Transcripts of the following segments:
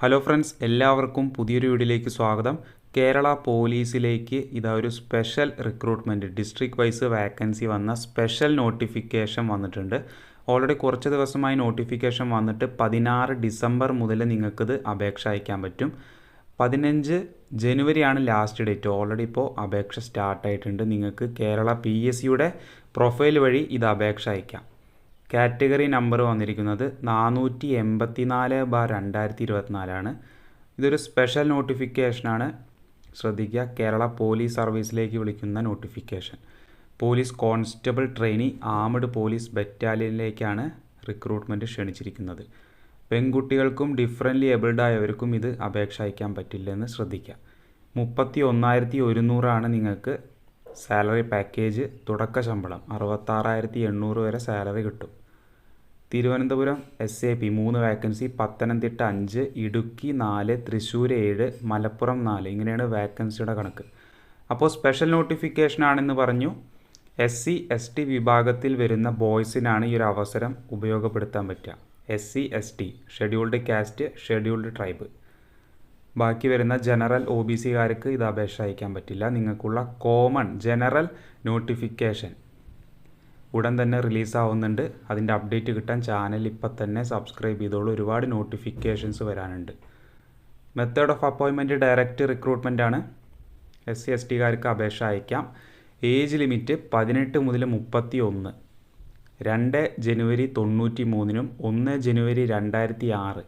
Hello friends, എല്ലാവർക്കും പുതിയൊരു വീഡിയോയിലേക്ക് സ്വാഗതം. കേരള പോലീസിലേക്ക് ഇതാ ഒരു special recruitment district vice vacancy വന്ന സ്പെഷ്യൽ നോട്ടിഫിക്കേഷൻ വന്നിട്ടുണ്ട്. ഓൾറെഡി കുറച്ച് ദിവസമായി നോട്ടിഫിക്കേഷൻ വന്നിട്ട് 16 ഡിസംബർ മുതൽ നിങ്ങൾക്കിത് അപേക്ഷ അയക്കാൻ പറ്റും. 15 ജനുവരിയാണ് ലാസ്റ്റ് ഡേറ്റ്. ഓൾറെഡി ഇപ്പോൾ അപേക്ഷ സ്റ്റാർട്ടായിട്ടുണ്ട്. നിങ്ങൾക്ക് കേരള PSCയുടെ പ്രൊഫൈൽ വഴി ഇത് അപേക്ഷ അയക്കാം. കാറ്റഗറി നമ്പർ വന്നിരിക്കുന്നത് 484/2024 ഇതൊരു സ്പെഷ്യൽ നോട്ടിഫിക്കേഷനാണ്. ശ്രദ്ധിക്കുക, കേരള പോലീസ് സർവീസിലേക്ക് വിളിക്കുന്ന notification. Police constable trainee armed police ബറ്റാലിയനിലേക്കാണ് റിക്രൂട്ട്മെൻറ്റ് ക്ഷണിച്ചിരിക്കുന്നത്. പെൺകുട്ടികൾക്കും ഡിഫറൻ്റ്ലി ഏബിൾഡ് ആയവർക്കും ഇത് അപേക്ഷ അയക്കാൻ പറ്റില്ലെന്ന് ശ്രദ്ധിക്കുക. 31,100 നിങ്ങൾക്ക് സാലറി പാക്കേജ്. തുടക്ക ശമ്പളം 66,800 വരെ സാലറി കിട്ടും. Thiruvananthapuram SAP 3 vacancy, Pathanamthitta 5, Idukki 4, Thrissur 7, Malappuram 4. ഇങ്ങനെയാണ് വാക്കൻസിയുടെ കണക്ക്. അപ്പോൾ സ്പെഷ്യൽ നോട്ടിഫിക്കേഷനാണെന്ന് പറഞ്ഞു. SC ST വിഭാഗത്തിൽ വരുന്ന ബോയ്സിനാണ് ഈ ഒരു അവസരം ഉപയോഗപ്പെടുത്താൻ പറ്റുക. SC ST, scheduled caste, scheduled tribe. ബാക്കി വരുന്ന ജനറൽ OBCക്കാർക്ക് ഇത് അപേക്ഷ അയക്കാൻ പറ്റില്ല. നിങ്ങൾക്കുള്ള കോമൺ ജനറൽ നോട്ടിഫിക്കേഷൻ ഉടൻ തന്നെ റിലീസാവുന്നുണ്ട്. അതിൻ്റെ അപ്ഡേറ്റ് കിട്ടാൻ ചാനൽ ഇപ്പം തന്നെ സബ്സ്ക്രൈബ് ചെയ്തോളൂ. ഒരുപാട് നോട്ടിഫിക്കേഷൻസ് വരാനുണ്ട്. Method of appointment direct recruitment ആണ്. SC STക്കാർക്ക് അപേക്ഷ അയക്കാം. ഏജ് ലിമിറ്റ് 18 മുതൽ 31. 2 ജനുവരി 93 1 ജനുവരി 2006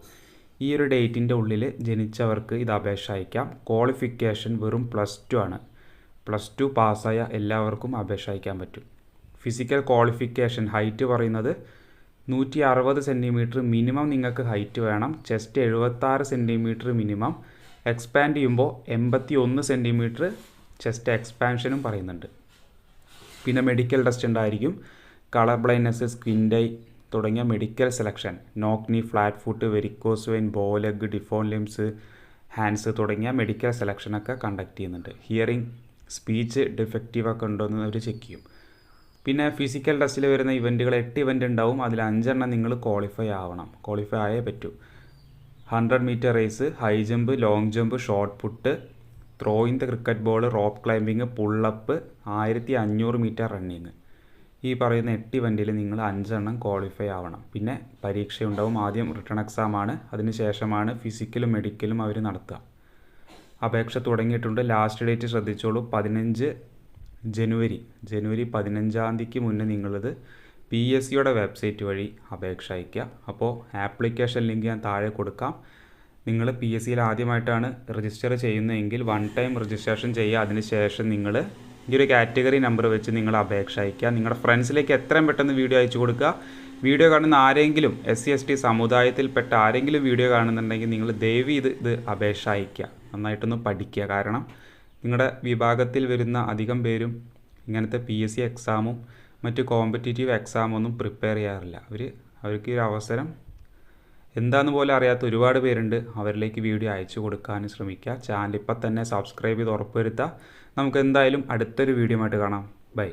ഈ ഒരു ഡേറ്റിൻ്റെ ഉള്ളിൽ ജനിച്ചവർക്ക് ഇത് അപേക്ഷ അയക്കാം. ക്വാളിഫിക്കേഷൻ വെറും +2 ആണ്. +2 പാസ്സായ എല്ലാവർക്കും അപേക്ഷ അയക്കാൻ പറ്റും. ഫിസിക്കൽ ക്വാളിഫിക്കേഷൻ ഹൈറ്റ് പറയുന്നത് 160 സെൻറ്റിമീറ്റർ മിനിമം നിങ്ങൾക്ക് ഹൈറ്റ് വേണം. Chest 76 centimetre minimum. എക്സ്പാൻഡ് ചെയ്യുമ്പോൾ 81 സെൻറ്റിമീറ്റർ ചെസ്റ്റ് എക്സ്പാൻഷനും പറയുന്നുണ്ട്. പിന്നെ മെഡിക്കൽ ടെസ്റ്റ് ഉണ്ടായിരിക്കും. കളർ ബ്ലൈൻഡ്നെസ്, സ്കിൻ ഡൈ തുടങ്ങിയ medical selection, knock knee, flat foot, varicose vein, bowleg, deformed limbs, hands തുടങ്ങിയ മെഡിക്കൽ സെലക്ഷനൊക്കെ കണ്ടക്ട് ചെയ്യുന്നുണ്ട്. ഹിയറിംഗ്, സ്പീച്ച് ഡിഫക്റ്റീവൊക്കെ ഉണ്ടോ എന്ന് അവർ ചെക്ക് ചെയ്യും. പിന്നെ ഫിസിക്കൽ ടെസ്റ്റിൽ വരുന്ന ഇവൻറ്റുകൾ 8 ഇവൻ്റ് ഉണ്ടാവും. അതിൽ 5 എണ്ണം നിങ്ങൾ ക്വാളിഫൈ ആവണം. ക്വാളിഫൈ ആയേ പറ്റൂ. 100 metre race, high jump, long jump, shot put, throwing the cricket ball, rope climbing, pull up, 1500 metre running. ഈ പറയുന്ന 8 ഇവൻറ്റിൽ നിങ്ങൾ 5 എണ്ണം ക്വാളിഫൈ ആവണം. പിന്നെ പരീക്ഷയുണ്ടാവും. ആദ്യം റിട്ടൺ എക്സാമാണ്, അതിനുശേഷമാണ് ഫിസിക്കലും മെഡിക്കലും അവർ നടത്തുക. അപേക്ഷ തുടങ്ങിയിട്ടുണ്ട്. ലാസ്റ്റ് ഡേറ്റ് ശ്രദ്ധിച്ചോളൂ, 15 ജനുവരി 15-ാം തീയതിക്ക് മുന്നേ നിങ്ങളിത് PSCയുടെ വെബ്സൈറ്റ് വഴി അപേക്ഷ അയയ്ക്കുക. അപ്പോൾ ആപ്ലിക്കേഷൻ ലിങ്ക് ഞാൻ താഴെ കൊടുക്കാം. നിങ്ങൾ PSCയിൽ ആദ്യമായിട്ടാണ് രജിസ്റ്റർ ചെയ്യുന്നതെങ്കിൽ 1 ടൈം രജിസ്ട്രേഷൻ ചെയ്യുക. അതിനുശേഷം നിങ്ങൾ ഈ ഒരു കാറ്റഗറി നമ്പർ വെച്ച് നിങ്ങൾ അപേക്ഷ അയയ്ക്കുക. നിങ്ങളുടെ ഫ്രണ്ട്സിലേക്ക് എത്രയും പെട്ടെന്ന് വീഡിയോ അയച്ചു കൊടുക്കുക. വീഡിയോ കാണുന്ന ആരെങ്കിലും SC ST സമുദായത്തിൽപ്പെട്ട ആരെങ്കിലും വീഡിയോ കാണുന്നുണ്ടെങ്കിൽ നിങ്ങൾ ദയവ് ഇത് അപേക്ഷ അയയ്ക്കുക. നന്നായിട്ടൊന്ന് പഠിക്കുക. കാരണം നിങ്ങളുടെ വിഭാഗത്തിൽ വരുന്ന അധികം പേരും ഇങ്ങനത്തെ PSC എക്സാമും മറ്റ് കോമ്പറ്റീറ്റീവ് എക്സാമൊന്നും പ്രിപ്പയർ ചെയ്യാറില്ല. അവർക്ക് ഈ ഒരു അവസരം എന്താണെന്ന് പോലെ അറിയാത്ത ഒരുപാട് പേരുണ്ട്. അവരിലേക്ക് വീഡിയോ അയച്ചു കൊടുക്കാൻ ശ്രമിക്കുക. ചാനൽ ഇപ്പം തന്നെ സബ്സ്ക്രൈബ് ചെയ്ത് ഉറപ്പുവരുത്തുക. നമുക്ക് എന്തായാലും അടുത്തൊരു വീഡിയോ ആയിട്ട് കാണാം. ബൈ.